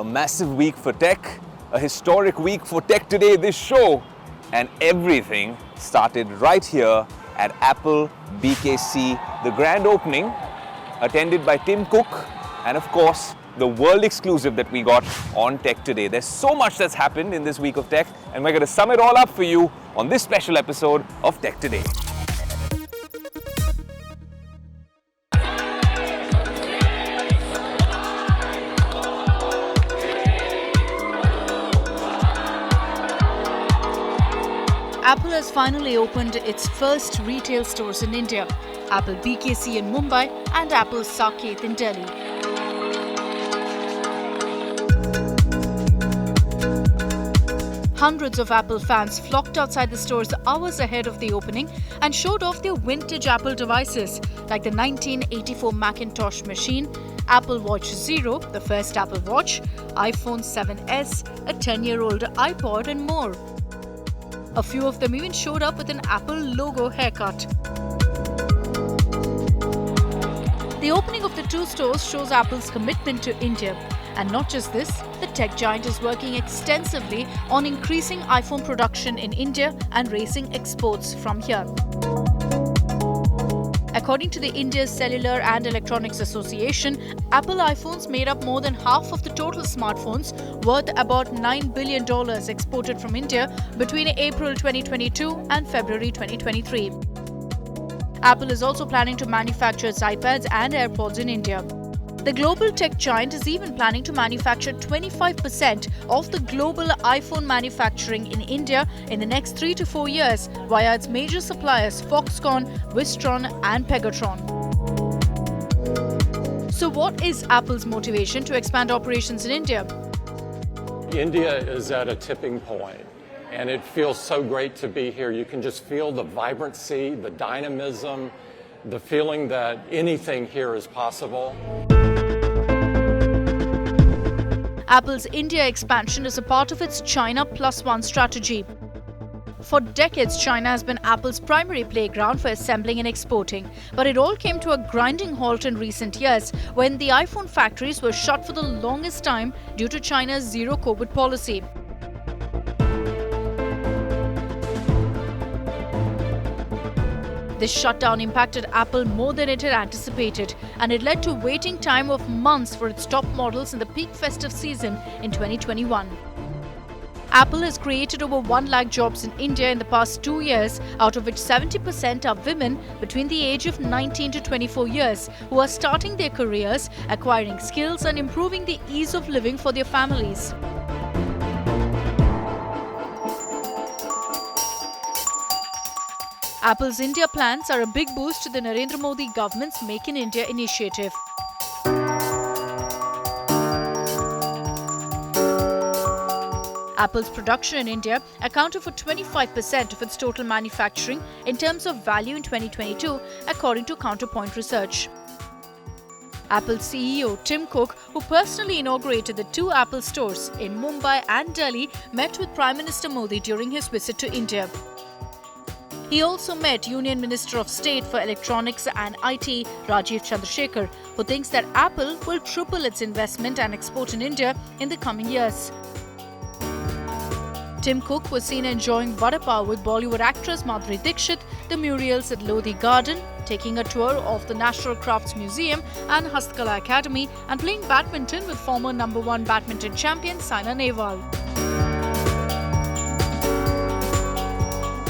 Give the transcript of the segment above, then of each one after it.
A massive week for tech, a historic week for Tech Today, this show, and everything started right here at Apple BKC, the grand opening, attended by Tim Cook, and of course, the world exclusive that we got on Tech Today. There's so much that's happened in this week of tech, and we're going to sum it all up for you on this special episode of Tech Today. Apple has finally opened its first retail stores in India, Apple BKC in Mumbai and Apple Saket in Delhi. Hundreds of Apple fans flocked outside the stores hours ahead of the opening and showed off their vintage Apple devices like the 1984 Macintosh machine, Apple Watch Zero, the first Apple Watch, iPhone 7s, a 10-year-old iPod and more. A few of them even showed up with an Apple logo haircut. The opening of the two stores shows Apple's commitment to India. And not just this, the tech giant is working extensively on increasing iPhone production in India and raising exports from here. According to the India Cellular and Electronics Association, Apple iPhones made up more than half of the total smartphones, worth about $9 billion exported from India between April 2022 and February 2023. Apple is also planning to manufacture its iPads and AirPods in India. The global tech giant is even planning to manufacture 25% of the global iPhone manufacturing in India in the next 3 to 4 years via its major suppliers Foxconn, Wistron and Pegatron. So what is Apple's motivation to expand operations in India? India is at a tipping point, and it feels so great to be here. You can just feel the vibrancy, the dynamism, the feeling that anything here is possible. Apple's India expansion is a part of its China Plus One strategy. For decades, China has been Apple's primary playground for assembling and exporting. But it all came to a grinding halt in recent years when the iPhone factories were shut for the longest time due to China's zero-COVID policy. This shutdown impacted Apple more than it had anticipated, and it led to a waiting time of months for its top models in the peak festive season in 2021. Apple has created over 1 lakh jobs in India in the past 2 years, out of which 70% are women between the age of 19 to 24 years who are starting their careers, acquiring skills and improving the ease of living for their families. Apple's India plans are a big boost to the Narendra Modi government's Make in India initiative. Apple's production in India accounted for 25% of its total manufacturing in terms of value in 2022, according to Counterpoint Research. Apple CEO Tim Cook, who personally inaugurated the two Apple stores in Mumbai and Delhi, met with Prime Minister Modi during his visit to India. He also met Union Minister of State for Electronics and IT, Rajiv Chandrasekhar, who thinks that Apple will triple its investment and export in India in the coming years. Tim Cook was seen enjoying vada pav with Bollywood actress Madhuri Dixit, the murals at Lodi Garden, taking a tour of the National Crafts Museum and Hastkala Academy, and playing badminton with former #1 badminton champion Saina Nehwal.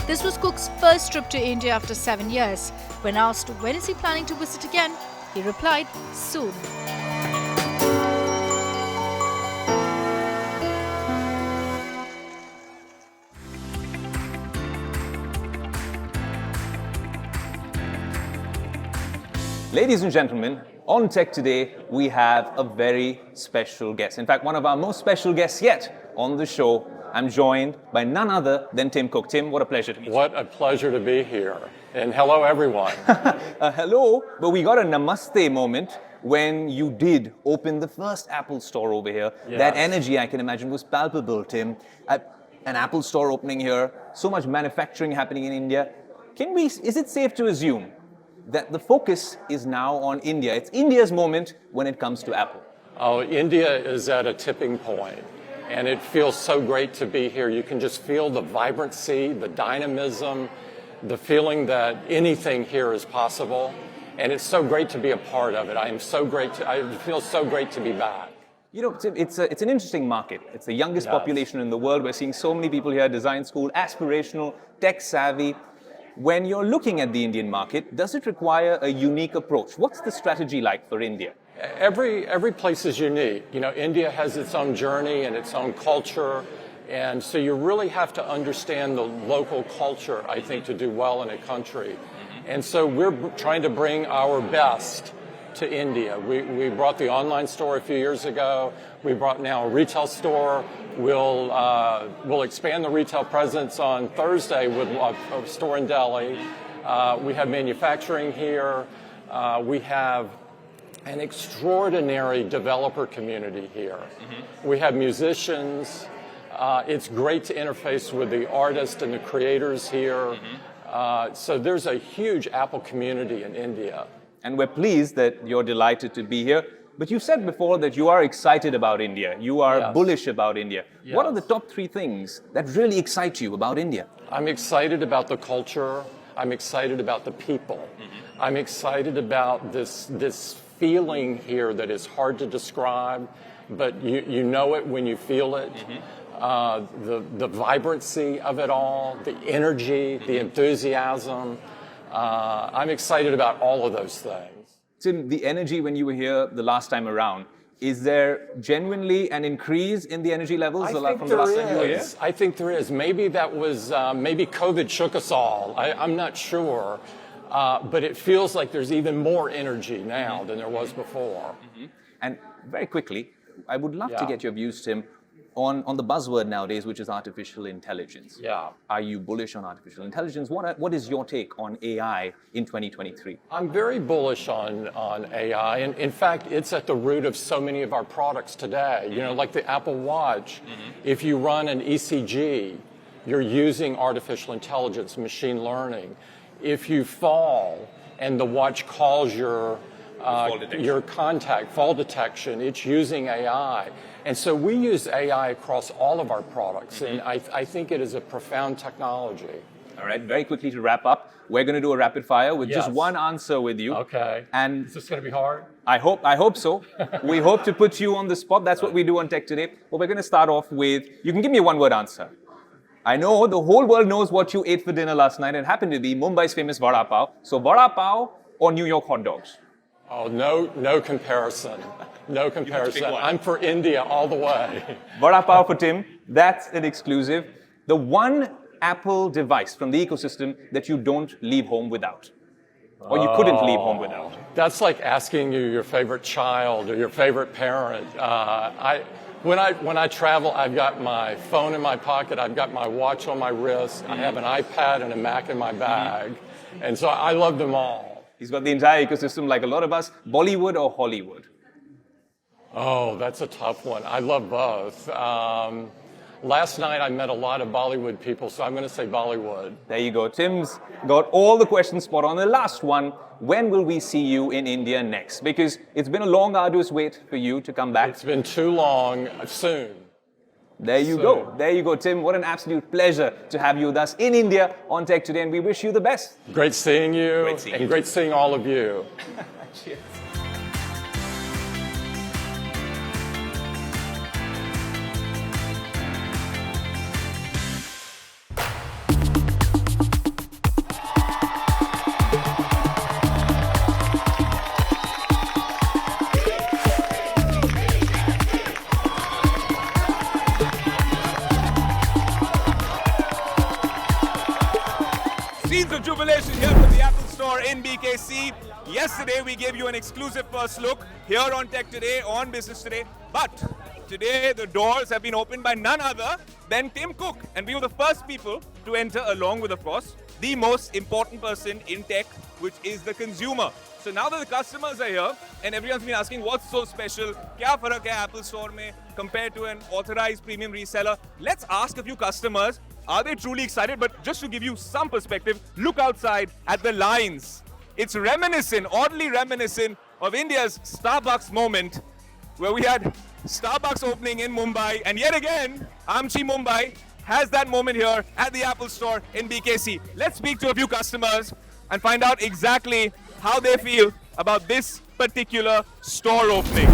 This was Cook's first trip to India after 7 years. When asked when is he planning to visit again, he replied, soon. Ladies and gentlemen, on Tech Today, we have a very special guest. In fact, one of our most special guests yet on the show. I'm joined by none other than Tim Cook. Tim, what a pleasure to meet you. What a pleasure to be here. And hello, everyone. Hello, but we got a namaste moment when you did open the first Apple store over here. Yes. That energy, I can imagine, was palpable, Tim. An Apple store opening here, so much manufacturing happening in India. Is it safe to assume that the focus is now on India? It's India's moment when it comes to Apple. Oh, India is at a tipping point, and it feels so great to be here. You can just feel the vibrancy, the dynamism, the feeling that anything here is possible, and it's so great to be a part of it. I feel so great to be back. You know, Tim, it's an interesting market. It's the youngest population in the world. We're seeing so many people here, design school, aspirational, tech savvy. When you're looking at the Indian market, does it require a unique approach? What's the strategy like for India? Every place is unique. You know, India has its own journey and its own culture, and so you really have to understand the local culture, I think, to do well in a country. And so we're trying to bring our best to India. We brought the online store a few years ago. We brought now a retail store. We'll expand the retail presence on Thursday with a store in Delhi. We have manufacturing here. We have an extraordinary developer community here. We have musicians. It's great to interface with the artists and the creators here. So there's a huge Apple community in India. And we're pleased that you're delighted to be here. But you said before that you are excited about India. You are bullish about India. Yes. What are the top 3 things that really excite you about India? I'm excited about the culture. I'm excited about the people. I'm excited about this feeling here that is hard to describe, but you know it when you feel it. The vibrancy of it all, the energy, the enthusiasm. I'm excited about all of those things. Tim, the energy when you were here the last time around, is there genuinely an increase in the energy levels from the last time you were here? I think there is. Maybe that was, maybe COVID shook us all. I'm not sure. But it feels like there's even more energy now than there was before. And very quickly, I would love to get your views, Tim, on the buzzword nowadays, which is artificial intelligence. Yeah. Are you bullish on artificial intelligence? What is your take on AI in 2023? I'm very bullish on AI. And in fact, it's at the root of so many of our products today. You know, like the Apple Watch. If you run an ECG, you're using artificial intelligence, machine learning. If you fall and the watch calls your contact, fall detection, it's using AI. And so we use AI across all of our products, and I think it is a profound technology. All right, very quickly to wrap up, we're going to do a rapid fire with just one answer with you. Okay. And is this going to be hard? I hope so. We hope to put you on the spot. That's what we do on Tech Today. But we're going to start off with, you can give me a one-word answer. I know the whole world knows what you ate for dinner last night. It happened to be Mumbai's famous vada pav. So vada pav or New York hot dogs? Oh, no comparison. No comparison. I'm for India all the way. Vada pav for Tim. That's an exclusive. The one Apple device from the ecosystem that you don't leave home without, or you couldn't leave home without. That's like asking you your favorite child or your favorite parent. When I travel, I've got my phone in my pocket, I've got my watch on my wrist, I have an iPad and a Mac in my bag, and so I love them all. He's got the entire ecosystem like a lot of us. Bollywood or Hollywood? Oh, that's a tough one. I love both. Last night I met a lot of Bollywood people, so I'm going to say Bollywood. There you go. Tim's got all the questions spot on. The last one, when will we see you in India next? Because it's been a long, arduous wait for you to come back. It's been too long. Soon. There you go. There you go, Tim. What an absolute pleasure to have you with us in India on Tech Today, and we wish you the best. Great seeing you, great seeing all of you. Cheers. Scenes of jubilation here from the Apple Store in BKC. Yesterday we gave you an exclusive first look here on Tech Today, on Business Today. But today the doors have been opened by none other than Tim Cook. And we were the first people to enter, along with, of course, the most important person in tech, which is the consumer. So now that the customers are here and everyone's been asking what's so special, kya farak hai Apple Store mein compared to an authorized premium reseller, let's ask a few customers. Are they truly excited? But just to give you some perspective, look outside at the lines. It's reminiscent, oddly reminiscent of India's Starbucks moment. where we had Starbucks opening in Mumbai, and yet again, Amchi Mumbai has that moment here at the Apple Store in BKC. Let's speak to a few customers and find out exactly how they feel about this particular store opening.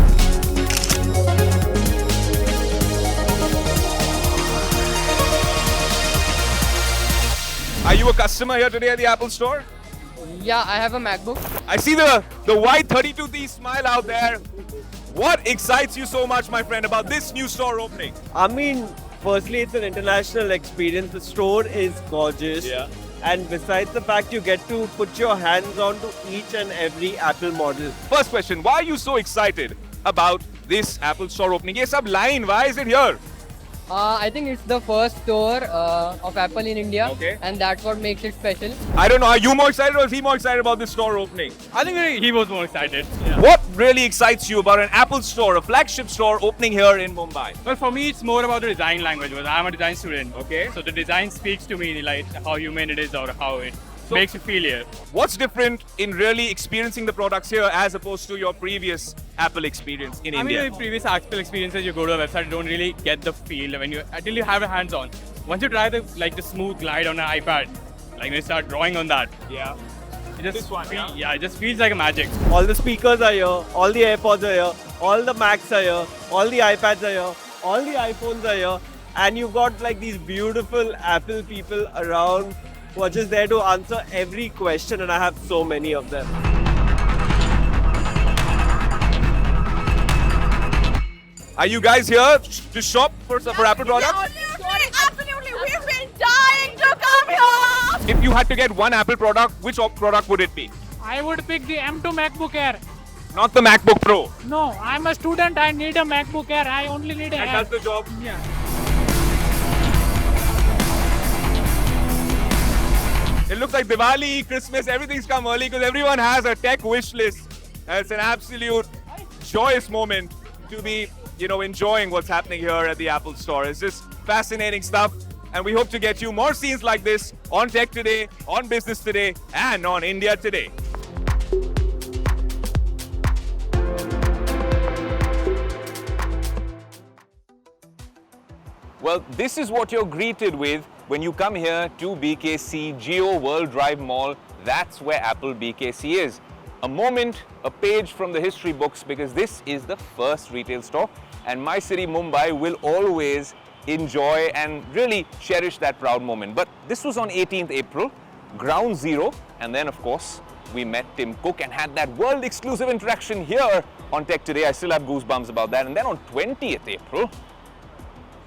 Are you a customer here today at the Apple Store? Yeah, I have a MacBook. I see the white 32D smile out there. What excites you so much, my friend, about this new store opening? I mean, firstly, it's an international experience. The store is gorgeous. Yeah. And besides the fact you get to put your hands on to each and every Apple model. First question, why are you so excited about this Apple Store opening? Yes, sub line, why is it here? I think it's the first store of Apple in India, Okay. and that's what makes it special. I don't know, are you more excited or is he more excited about this store opening? I think he was more excited. What really excites you about an Apple Store, a flagship store opening here in Mumbai? Well, for me, it's more about the design language because I'm a design student. Okay. So the design speaks to me, like how human it is or how it makes you feel here. What's different in really experiencing the products here as opposed to your previous Apple experience in India? I mean, in previous Apple experiences, you go to a website, you don't really get the feel until you have it hands on. Once you try the smooth glide on an iPad, like when you start drawing on that, Yeah. it just This one, yeah, it just feels like a magic. All the speakers are here, all the AirPods are here, all the Macs are here, all the iPads are here, all the iPhones are here, and you've got like these beautiful Apple people around who are just there to answer every question, and I have so many of them. Are you guys here to shop for Apple products? Absolutely, we've been dying to come here. If you had to get one Apple product, which product would it be? I would pick the M2 MacBook Air. Not the MacBook Pro. No, I'm a student. I need a MacBook Air. I only need a That Air. does the job. Yeah. It looks like Diwali, Christmas, everything's come early because everyone has a tech wish list. And it's an absolute joyous moment to be, enjoying what's happening here at the Apple Store. It's just fascinating stuff. And we hope to get you more scenes like this on Tech Today, on Business Today, and on India Today. Well, this is what you're greeted with when you come here to BKC Geo World Drive Mall. That's where Apple BKC is. A moment, a page from the history books, because this is the first retail store, and my city Mumbai will always enjoy and really cherish that proud moment. But this was on 18th April, ground zero, and then of course we met Tim Cook and had that world exclusive interaction here on Tech Today. I still have goosebumps about that. And then on 20th April,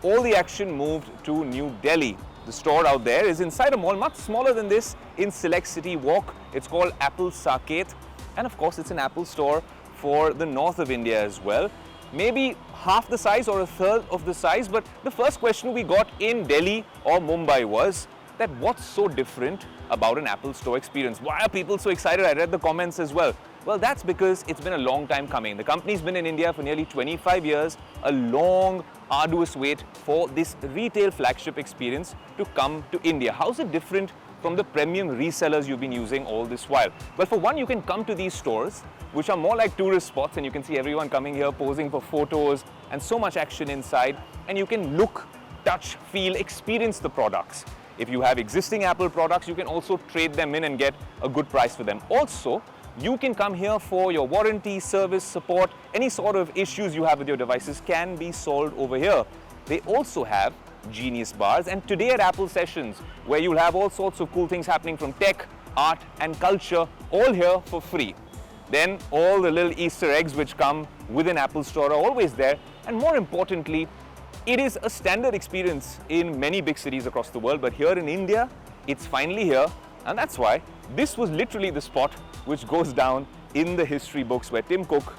all the action moved to New Delhi. The store out there is inside a mall much smaller than this in Select City Walk. It's called Apple Saket, and of course it's an Apple store for the north of India as well. Maybe half the size or a third of the size, but the first question we got in Delhi or Mumbai was that what's so different about an Apple store experience? Why are people so excited? I read the comments as well. Well, that's because it's been a long time coming. The company's been in India for nearly 25 years, a long, arduous wait for this retail flagship experience to come to India. How's it different from the premium resellers you've been using all this while? Well, for one, you can come to these stores, which are more like tourist spots, and you can see everyone coming here posing for photos and so much action inside, and you can look, touch, feel, experience the products. If you have existing Apple products, you can also trade them in and get a good price for them. Also, you can come here for your warranty, service, support, any sort of issues you have with your devices can be solved over here. They also have Genius Bars, and today at Apple Sessions, where you'll have all sorts of cool things happening from tech, art and culture, all here for free. Then all the little Easter eggs which come with an Apple store are always there, and more importantly, it is a standard experience in many big cities across the world, but here in India, it's finally here, and that's why this was literally the spot which goes down in the history books where Tim Cook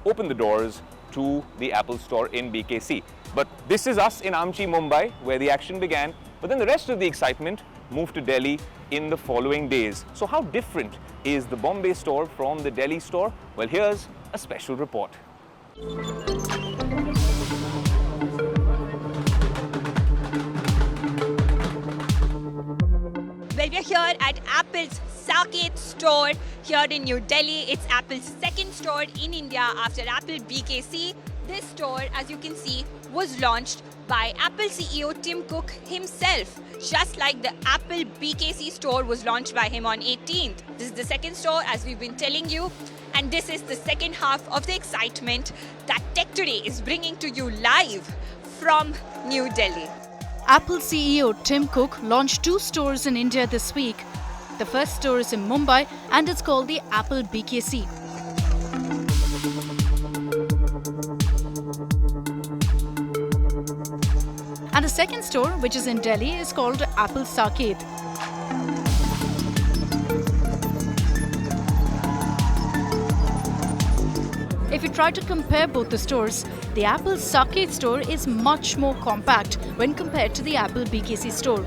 opened the doors to the Apple store in BKC. But this is us in Amchi, Mumbai, where the action began, but then the rest of the excitement moved to Delhi in the following days. So how different is the Bombay store from the Delhi store? Well, here's a special report. Well, we're here at Apple's Saket store here in New Delhi. It's Apple's second store in India after Apple BKC. This store, as you can see, was launched by Apple CEO Tim Cook himself, just like the Apple BKC store was launched by him on 18th. This is the second store, as we've been telling you, and this is the second half of the excitement that Tech Today is bringing to you live from New Delhi. Apple CEO Tim Cook launched 2 stores in India this week. The first store is in Mumbai and it's called the Apple BKC. And the second store, which is in Delhi, is called Apple Saket. If you try to compare both the stores, the Apple Saket store is much more compact when compared to the Apple BKC store.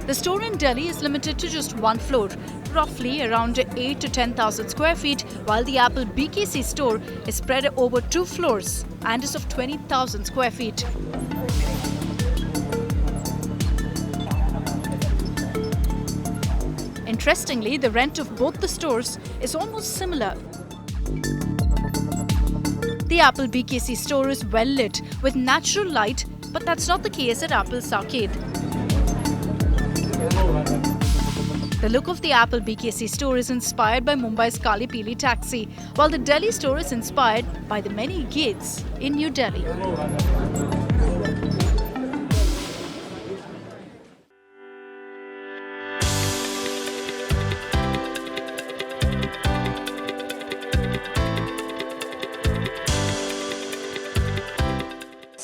The store in Delhi is limited to just one floor, roughly around 8 to 10,000 square feet, while the Apple BKC store is spread over 2 floors and is of 20,000 square feet. Interestingly, the rent of both the stores is almost similar. The Apple BKC store is well lit with natural light, but that's not the case at Apple Saket. The look of the Apple BKC store is inspired by Mumbai's Kali Pili taxi, while the Delhi store is inspired by the many gates in New Delhi.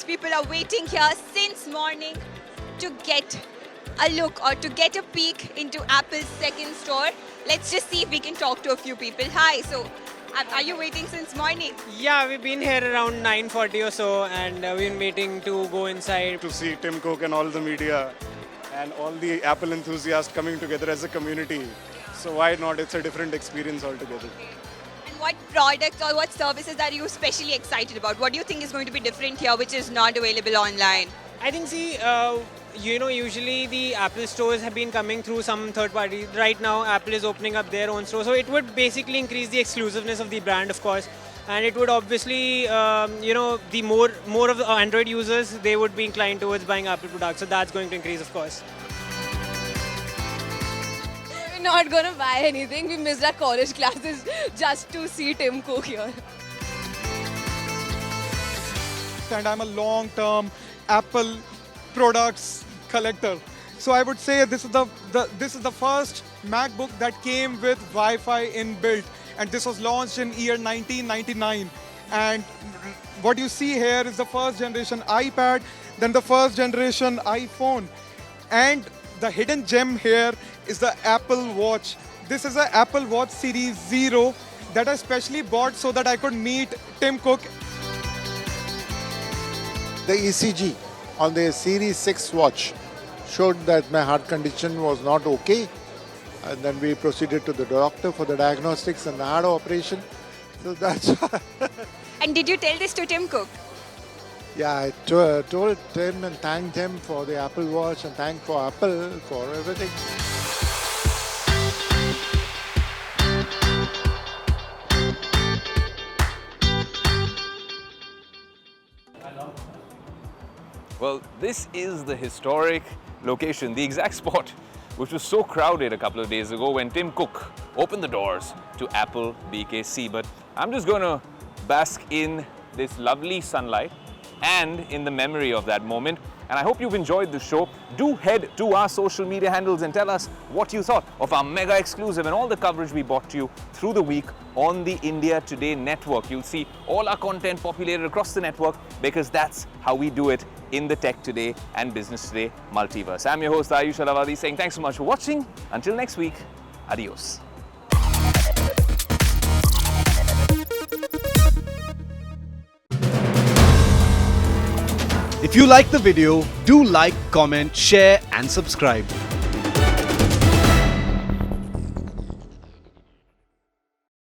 People are waiting here since morning to get a look or to get a peek into Apple's second store. Let's just see if we can talk to a few people. Hi, so are you waiting since morning? Yeah, we've been here around 9:40 or so, and we've been waiting to go inside. To see Tim Cook and all the media and all the Apple enthusiasts coming together as a community. So why not? It's a different experience altogether. What products or what services are you especially excited about? What do you think is going to be different here which is not available online? I think, usually the Apple stores have been coming through some third party. Right now, Apple is opening up their own store. So it would basically increase the exclusiveness of the brand, of course. And it would obviously, the more of the Android users, they would be inclined towards buying Apple products. So that's going to increase, of course. Not gonna buy anything. We missed our college classes just to see Tim Cook here. And I'm a long-term Apple products collector. So I would say this is the first MacBook that came with Wi-Fi inbuilt, and this was launched in year 1999. And what you see here is the first generation iPad, then the first generation iPhone, and the hidden gem here is the Apple Watch. This is an Apple Watch Series 0 that I specially bought so that I could meet Tim Cook. The ECG on the Series 6 watch showed that my heart condition was not okay. And then we proceeded to the doctor for the diagnostics and the heart operation. So that's... And did you tell this to Tim Cook? Yeah, I told him and thanked him for the Apple Watch and thanked for Apple for everything. Well, this is the historic location, the exact spot which was so crowded a couple of days ago when Tim Cook opened the doors to Apple BKC. But I'm just going to bask in this lovely sunlight and in the memory of that moment. And I hope you've enjoyed the show. Do head to our social media handles and tell us what you thought of our mega exclusive and all the coverage we brought to you through the week on the India Today network. You'll see all our content populated across the network because that's how we do it in the Tech Today and Business Today multiverse. I'm your host Aayush Ailawadi saying thanks so much for watching. Until next week, adios. If you like the video, do like, comment, share and subscribe.